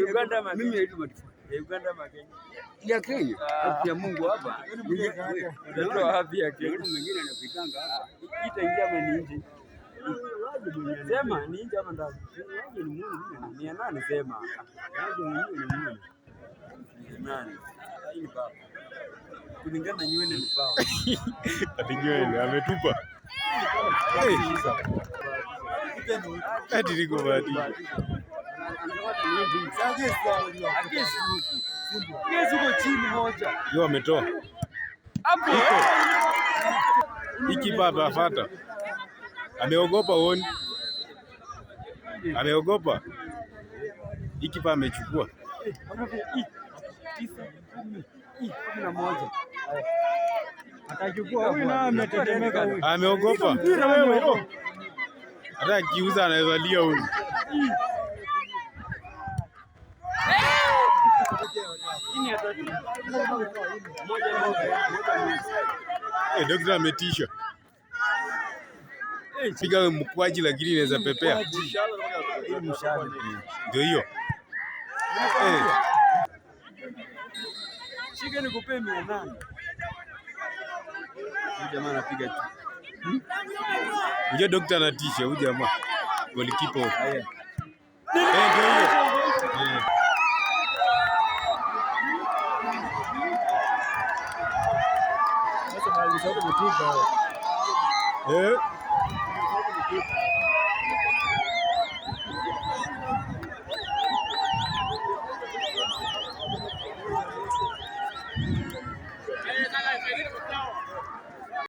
Uganda ama mimi ndio Uganda ama Kenya. Ya Kenya. Ya Mungu hapa. Ndio hapi ya Kenya. Mwingine anafikanga hapa. Itaingia mani nje. Sema ni nje ama ndani. Waje ni Mungu. Ni nani sema? Waje ni Mungu. Nani? Hii baba. Kulingana na nywele ni baba. Ati nywele ametupa. Ati niko badi. Yesu uko chini moja. Yo ametoa. Hapo. Hiki baba afata. Ameogopa uone. Ameogopa. Hiki baba amechukua. 11. Atachukua huyu na ametetemeka huyu. Ameogopa. Mpira wewe. Hata akiuza anaweza lia huyu. Daktari ametisha. Piga mkwaji lakini inaweza pepea. Ndio hiyo. Shika nikupe 800. Huyu jamaa anapiga tu. Unajua daktari anatisha huyu jamaa. Golikipa. Haya. Ndio hiyo. Sasa mali zao kutupa.